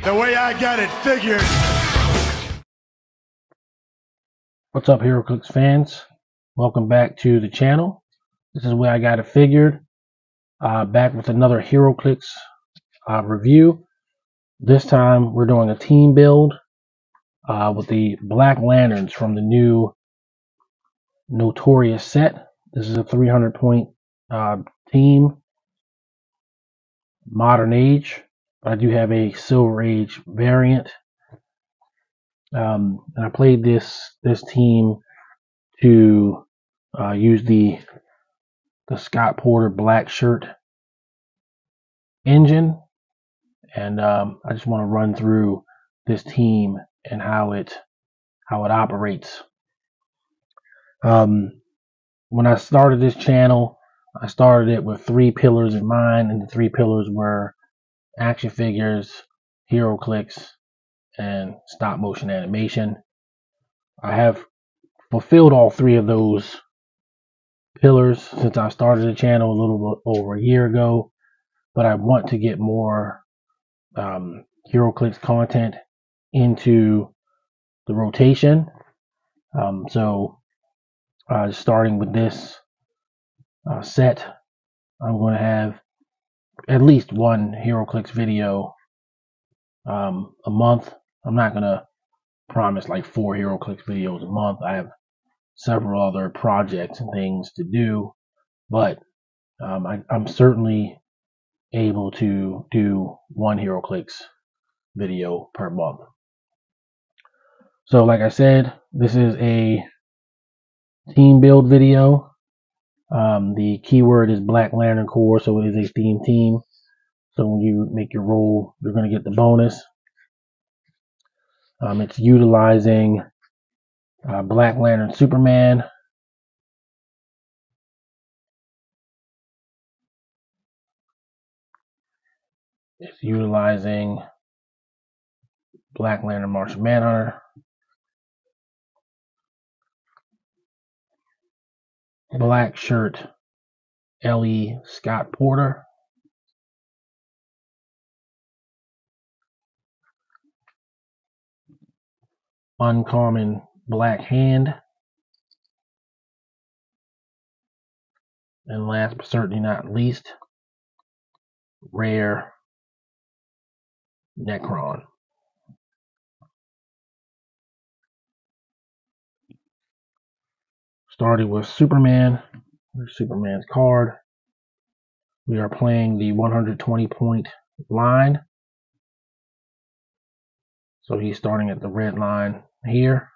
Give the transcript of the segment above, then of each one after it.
the way I got it figured. What's up, HeroClix fans? Welcome back to the channel. This is where I got it figured. Back with another HeroClix review. This time we're doing a team build with the Black Lanterns from the new Notorious set. This is a 300 point team, modern age, but I do have a silver age variant. And I played this team to use the Scott Porter black shirt engine, and I just want to run through this team and how it operates. When I started this channel, I started it with 3 pillars in mind, and the 3 pillars were action figures, HeroClix, and stop motion animation. I have fulfilled all 3 of those pillars since I started the channel a little bit over a year ago, but I want to get more HeroClix content into the rotation. So starting with this set, I'm going to have at least one HeroClix video a month. I'm not going to promise like 4 HeroClix videos a month. I have several other projects and things to do, but I'm certainly able to do 1 HeroClix video per month. So like I said, this is a team build video. The keyword is Black Lantern Corps, so it is a theme team. So when you make your roll, you're going to get the bonus. It's utilizing Black Lantern Superman, it's utilizing Black Lantern Martian Manhunter, black shirt L.E. Scott Porter, uncommon black hand, and last but certainly not least, rare Necron. Starting with Superman. There's Superman's card. We are playing the 120 point line. So he's starting at the red line here.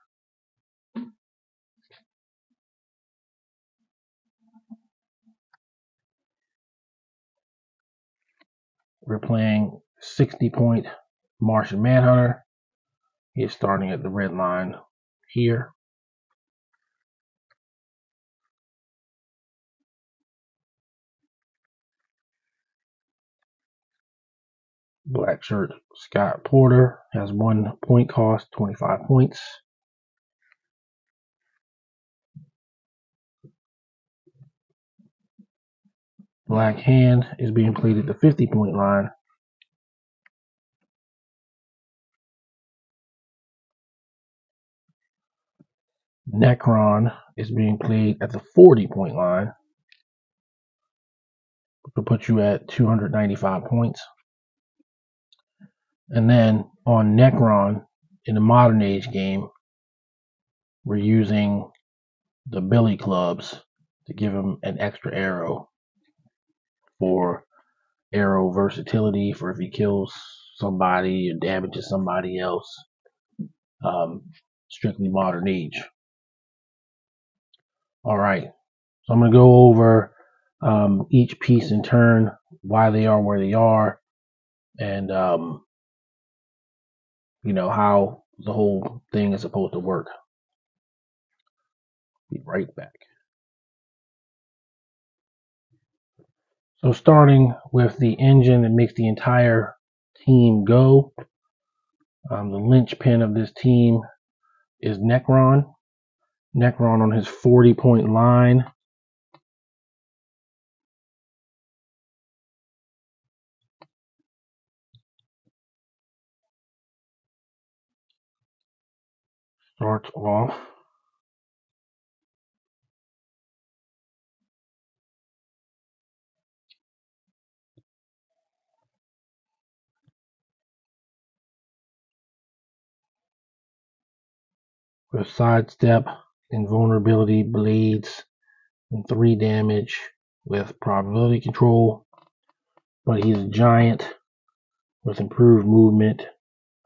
We're playing 60 point Martian Manhunter. He is starting at the red line here. Black shirt Scott Porter has 1 point cost, 25 points. Black hand is being played at the 50 point line. Necron is being played at the 40 point line, which will put you at 295 points. And then on Necron, in the modern age game, we're using the Billy Clubs to give him an extra arrow for arrow versatility, for if he kills somebody or damages somebody else. Strictly modern age. Alright, so I'm going to go over each piece in turn, why they are where they are, and you know, how the whole thing is supposed to work. Be right back. So starting with the engine that makes the entire team go, the linchpin of this team is Necron. Necron on his 40 point line. Starts off with sidestep, invulnerability, blades, and 3 damage with probability control. But he's a giant with improved movement.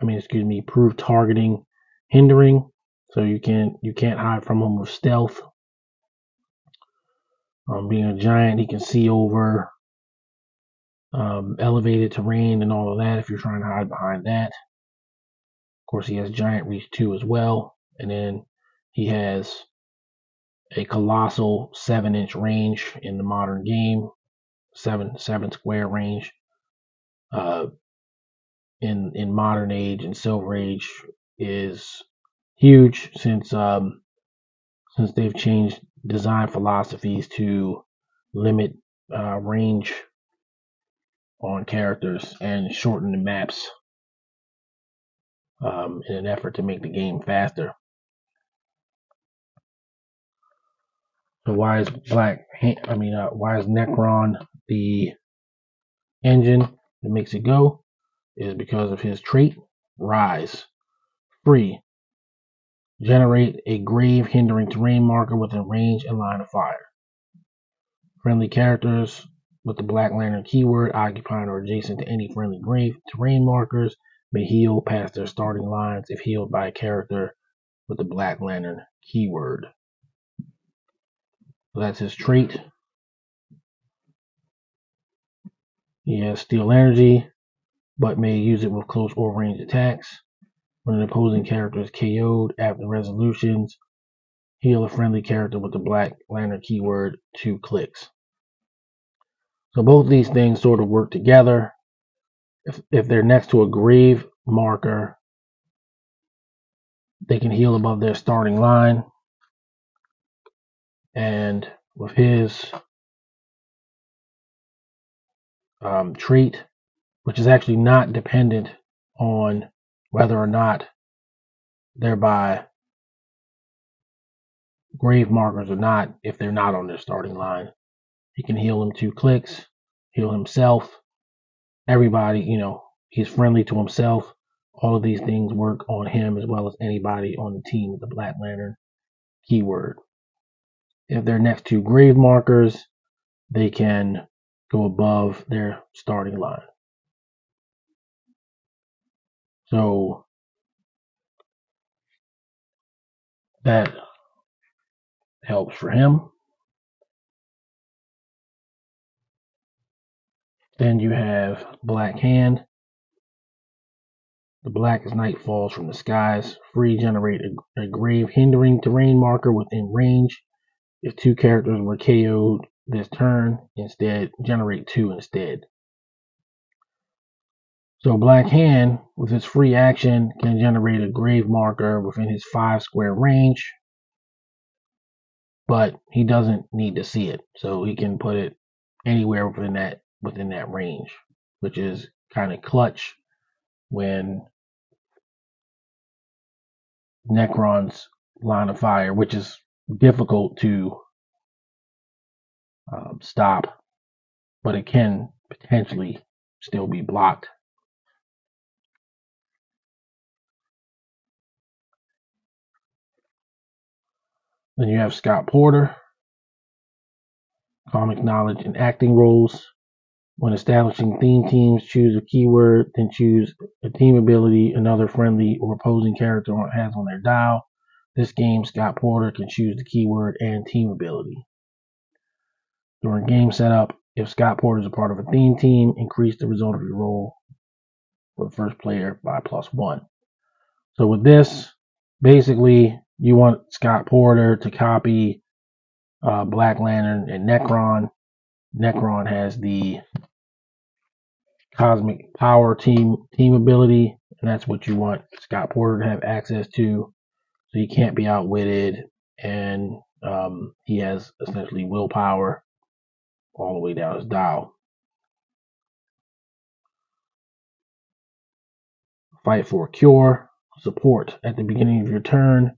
Improved targeting, hindering. So you can't hide from him with stealth. Being a giant, he can see over elevated terrain and all of that if you're trying to hide behind that. Of course, he has giant reach 2 as well. And then he has a colossal 7-inch range in the modern game, 7 square range. In modern age and Silver Age is huge since they've changed design philosophies to limit range on characters and shorten the maps in an effort to make the game faster. So why is Necron the engine that makes it go? Is because of his trait, Rise. Free. Generate a grave hindering terrain marker within range and line of fire. Friendly characters with the Black Lantern keyword occupying or adjacent to any friendly grave terrain markers may heal past their starting lines if healed by a character with the Black Lantern keyword. So that's his trait. He has Steel Energy, but may use it with close or range attacks. When an opposing character is KO'd after resolutions, heal a friendly character with the Black Lantern keyword 2 clicks. So both these things sort of work together. If they're next to a grave marker, they can heal above their starting line. And with his trait, which is actually not dependent on whether or not they're by grave markers or not, if they're not on their starting line, he can heal them 2 clicks, heal himself, everybody, he's friendly to himself. All of these things work on him as well as anybody on the team with the Black Lantern keyword. If they're next to grave markers, they can go above their starting line. So that helps for him. Then you have Black Hand. The black as night falls from the skies. Free, generate a grave hindering terrain marker within range. If 2 characters were KO'd this turn, instead generate 2 instead. So Black Hand, with his free action, can generate a grave marker within his 5 square range, but he doesn't need to see it, so he can put it anywhere within that range, which is kind of clutch when Necron's line of fire, which is difficult to stop, but it can potentially still be blocked. Then you have Scott Porter, comic knowledge and acting roles. When establishing theme teams, choose a keyword, then choose a team ability another friendly or opposing character has on their dial. This game, Scott Porter can choose the keyword and team ability. During game setup, if Scott Porter is a part of a theme team, increase the result of your roll for the first player by +1. So with this, basically, you want Scott Porter to copy Black Lantern and Necron. Necron has the Cosmic Power team ability, and that's what you want Scott Porter to have access to. So he can't be outwitted, and he has essentially willpower all the way down his dial. Fight for a cure. Support. At the beginning of your turn,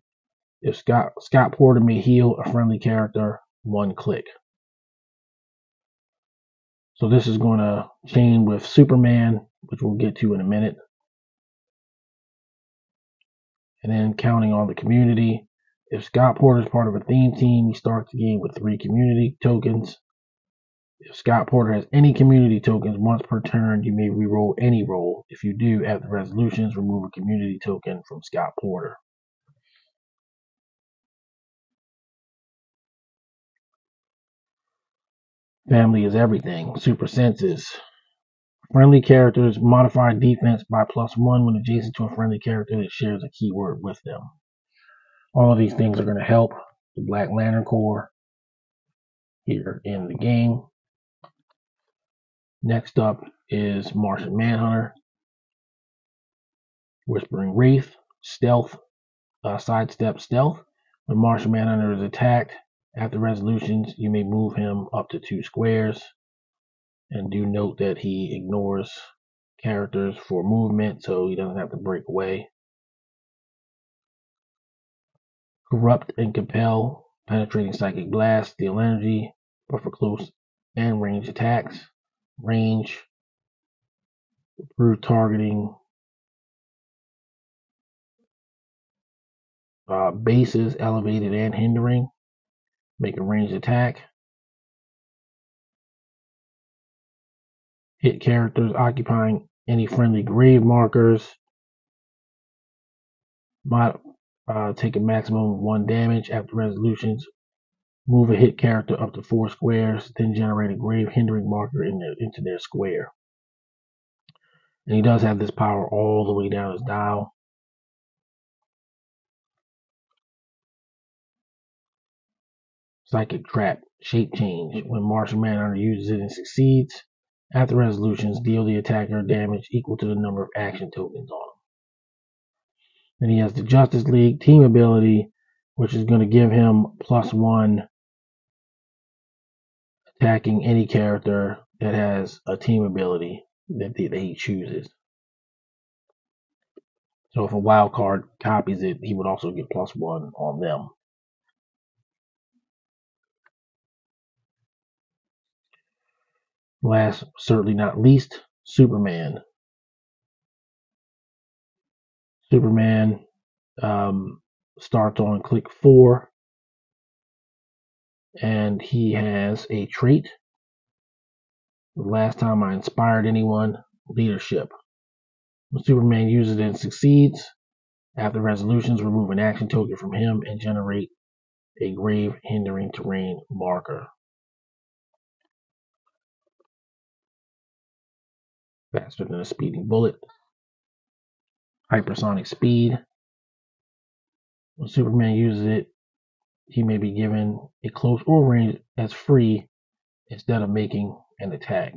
If Scott Porter may heal a friendly character 1 click. So this is going to chain with Superman, which we'll get to in a minute. And then counting on the community. If Scott Porter is part of a theme team, he starts the game with 3 community tokens. If Scott Porter has any community tokens once per turn, you may reroll any roll. If you do, after resolutions, remove a community token from Scott Porter. Family is everything. Super senses. Friendly characters modify defense by +1 when adjacent to a friendly character that shares a keyword with them. All of these things are going to help the Black Lantern Corps here in the game. Next up is Martian Manhunter, Whispering Wraith, Stealth, Sidestep Stealth. When Martian Manhunter is attacked, after resolutions, you may move him up to 2 squares. And do note that he ignores characters for movement, so he doesn't have to break away. Corrupt and Compel, Penetrating Psychic Blast, Steal Energy, but for close and range attacks. Range, through targeting bases, elevated and hindering. Make a ranged attack. Hit characters occupying any friendly grave markers. Take a maximum of 1 damage after resolutions. Move a hit character up to 4 squares, then generate a grave hindering marker into their square. And he does have this power all the way down his dial. Psychic Trap, Shape Change. When Martian Manhunter uses it and succeeds, after resolutions, deal the attacker damage equal to the number of action tokens on him. Then he has the Justice League team ability, which is going to give him +1 attacking any character that has a team ability that he chooses. So if a wild card copies it, he would also get +1 on them. Last, certainly not least, Superman. Superman starts on click 4, and he has a trait. The last time I inspired anyone, leadership. When Superman uses it and succeeds, after resolutions, remove an action token from him and generate a grave hindering terrain marker. Faster than a speeding bullet. Hypersonic speed. When Superman uses it, he may be given a close or range as free instead of making an attack.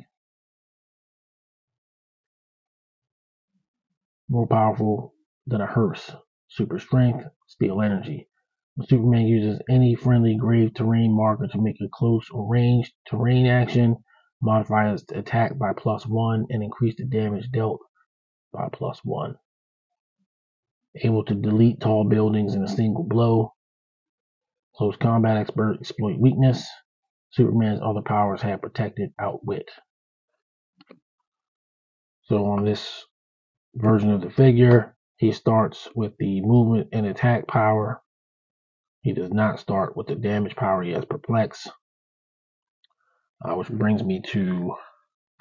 More powerful than a hearse. Super strength, steal energy. When Superman uses any friendly grave terrain marker to make a close or ranged terrain action, modify its attack by +1 and increase the damage dealt by +1. Able to delete tall buildings in a single blow. Close combat expert, exploit weakness. Superman's other powers have protected outwit. So on this version of the figure, he starts with the movement and attack power. He does not start with the damage power. He has perplex, which brings me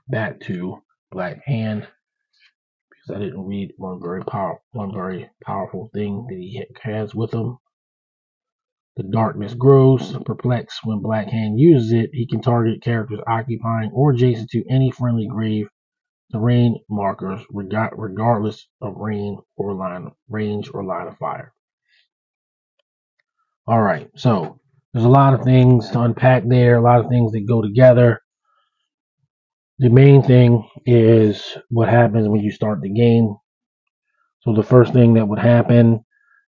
back to Black Hand, because I didn't read one very powerful thing that he has with him. The darkness grows. Perplex. When Black Hand uses it, he can target characters occupying or adjacent to any friendly grave terrain markers, regardless of range or line of fire. All right, so there's a lot of things to unpack there, a lot of things that go together. The main thing is what happens when you start the game. So the first thing that would happen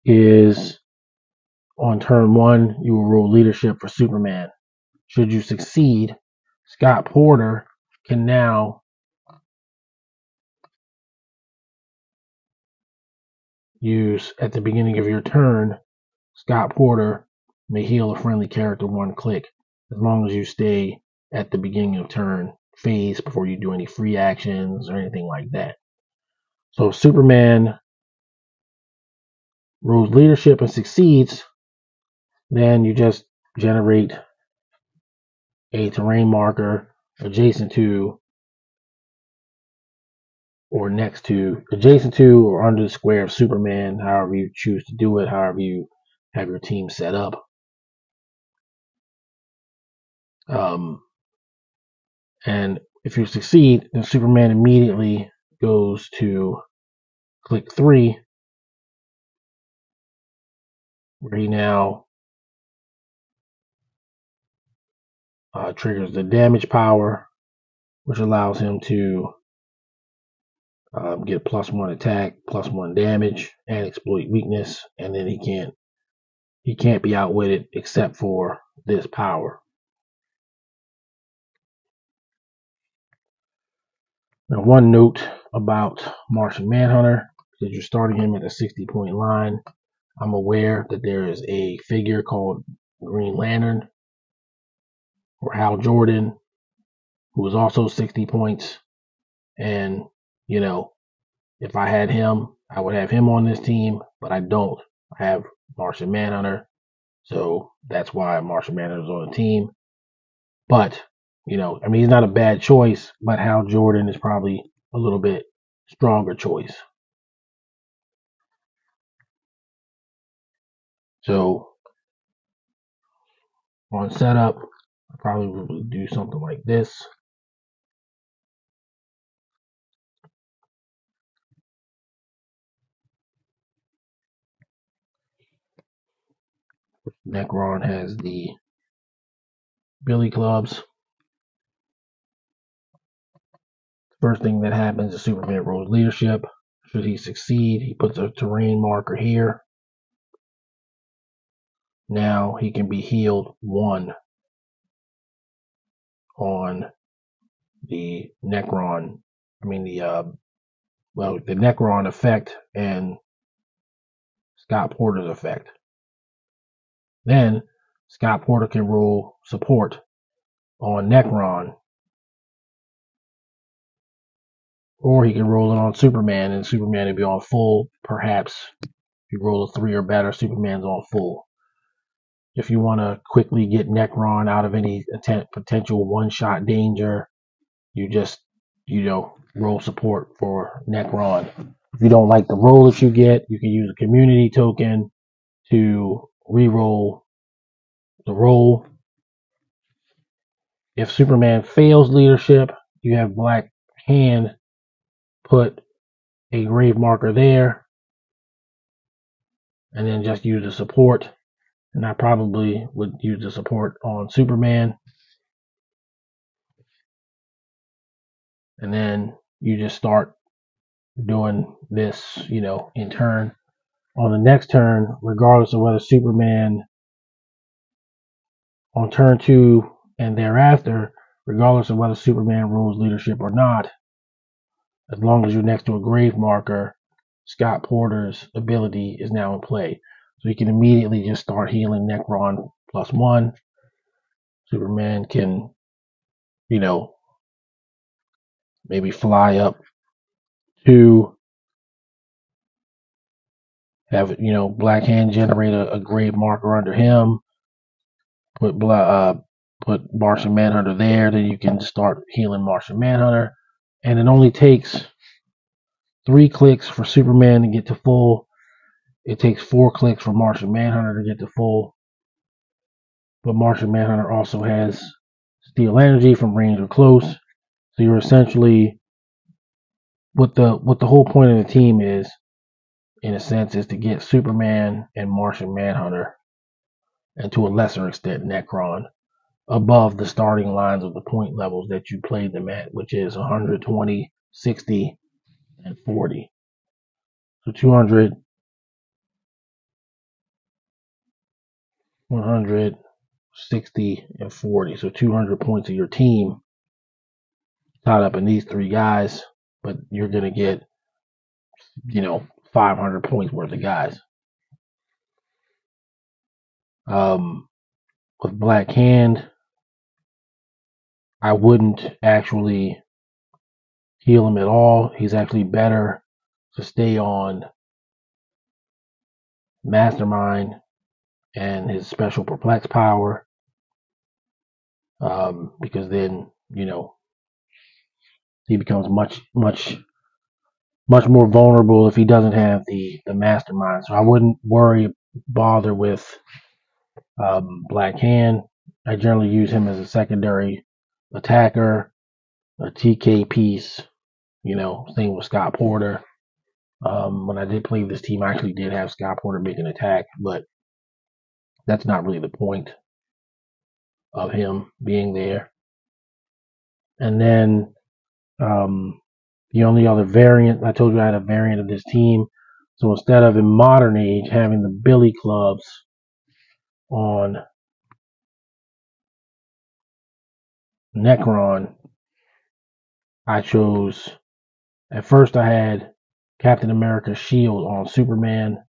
is on turn 1, you will roll leadership for Superman. Should you succeed, Scott Porter can now use, at the beginning of your turn, Scott Porter may heal a friendly character one click as long as you stay at the beginning of turn phase before you do any free actions or anything like that. So if Superman rules leadership and succeeds, then you just generate a terrain marker adjacent to or next to, adjacent to or under the square of Superman, however you choose to do it, however you have your team set up. And if you succeed, then Superman immediately goes to click 3, where he now triggers the damage power, which allows him to get +1 attack, +1 damage, and exploit weakness, and then he can't be outwitted except for this power. Now, one note about Martian Manhunter, because you're starting him at a 60-point line, I'm aware that there is a figure called Green Lantern, or Hal Jordan, who is also 60 points. And, you know, if I had him, I would have him on this team, but I don't. I have Martian Manhunter, so that's why Martian Manhunter is on the team. But, you know, I mean, he's not a bad choice, but Hal Jordan is probably a little bit stronger choice. So on setup, I probably would do something like this. Necron has the Billy Clubs. First thing that happens is Superman rolls leadership. Should he succeed, he puts a terrain marker here. Now he can be healed 1 on the Necron. The Necron effect and Scott Porter's effect. Then Scott Porter can roll support on Necron, or he can roll it on Superman, and Superman will be on full. Perhaps if you roll a 3 or better, Superman's on full. If you want to quickly get Necron out of any potential one-shot danger, you just, roll support for Necron. If you don't like the roll that you get, you can use a community token to re-roll the roll. If Superman fails leadership, you have Black Hand put a grave marker there, and then just use the support. And I probably would use the support on Superman. And then you just start doing this, in turn. On the next turn, regardless of whether Superman on turn 2 and thereafter, regardless of whether Superman rules leadership or not, as long as you're next to a grave marker, Scott Porter's ability is now in play. So you can immediately just start healing Necron +1. Superman can, maybe fly up to have, Black Hand generate a grave marker under him, put Martian Manhunter there, then you can start healing Martian Manhunter. And it only takes 3 clicks for Superman to get to full. It takes 4 clicks for Martian Manhunter to get to full. But Martian Manhunter also has Steel Energy from range or close. So you're essentially, what the whole point of the team is, in a sense, is to get Superman and Martian Manhunter, and to a lesser extent Necron, above the starting lines of the point levels that you played them at, which is 120, 60, and 40. So 200, 100, 60, and 40. So 200 points of your team tied up in these 3 guys, but you're going to get, 500 points worth of guys. With Black Hand, I wouldn't actually heal him at all. He's actually better to stay on Mastermind and his special perplex power, because then, you know, he becomes much more vulnerable if he doesn't have the Mastermind. So I wouldn't bother with Black Hand. I generally use him as a secondary attacker, a TK piece, you know, same with Scott Porter. When I did play this team, I actually did have Scott Porter make an attack, but that's not really the point of him being there. And then the only other variant, I told you I had a variant of this team. So instead of in modern age having the billy clubs on Necron, I chose, at first I had Captain America's shield on Superman,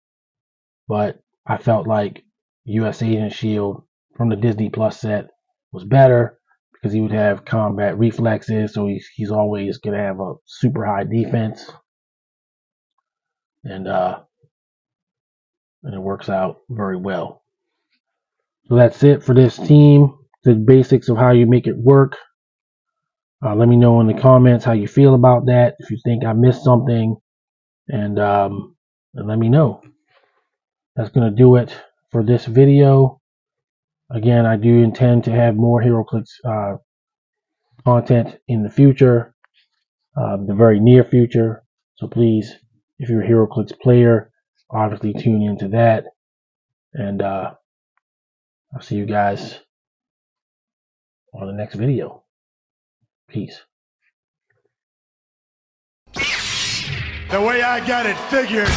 but I felt like US Agent Shield from the Disney Plus set was better because he would have combat reflexes, so he's always going to have a super high defense, and it works out very well. So that's it for this team, the basics of how you make it work. Let me know in the comments how you feel about that, if you think I missed something, and let me know. That's going to do it for this video. Again, I do intend to have more HeroClix content in the future, the very near future. So please, if you're a HeroClix player, obviously tune into that. And I'll see you guys on the next video. Peace. The way I got it figured.